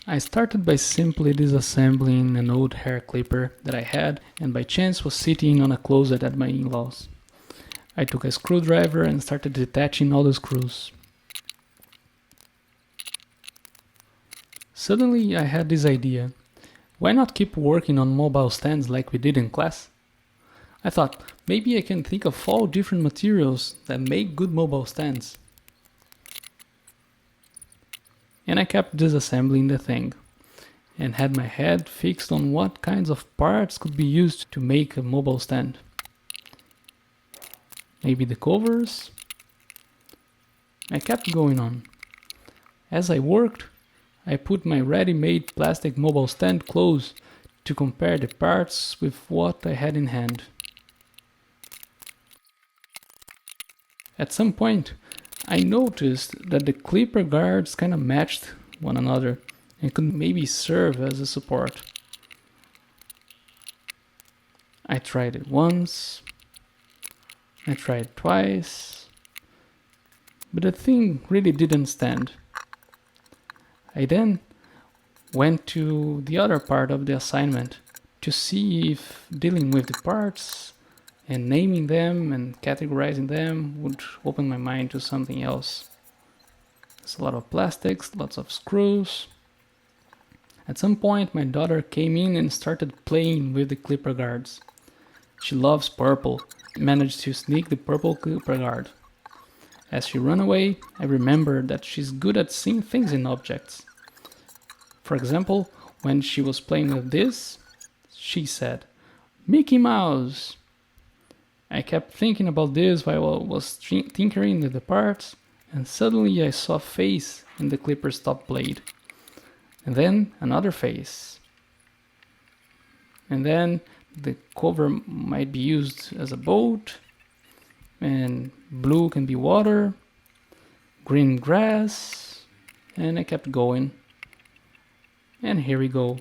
I started by simply disassembling an old hair clipper that I had and by chance was sitting on a closet at my in-laws. I took a screwdriver and started detaching all the screws. Suddenly I had this idea. Why not keep working on mobile stands like we did in class? I thought, maybe I can think of all different materials that make good mobile stands. And I kept disassembling the thing, and had my head fixed on what kinds of parts could be used to make a mobile stand. Maybe the covers? I kept going on. As I worked, I put my ready-made plastic mobile stand close to compare the parts with what I had in hand. At some point, I noticed that the clipper guards kind of matched one another and could maybe serve as a support. I tried it once, I tried twice, but the thing really didn't stand. I then went to the other part of the assignment to see if dealing with the parts and naming them and categorizing them would open my mind to something else. There's a lot of plastics, lots of screws. At some point, my daughter came in and started playing with the clipper guards. She loves purple, managed to sneak the purple clipper guard. As she ran away, I remembered that she's good at seeing things in objects. For example, when she was playing with this, she said, "Mickey Mouse!" I kept thinking about this while I was tinkering with the parts, and suddenly I saw a face in the clipper's top blade. And then another face. And then the cover might be used as a boat, and blue can be water, green grass, and I kept going. And here we go.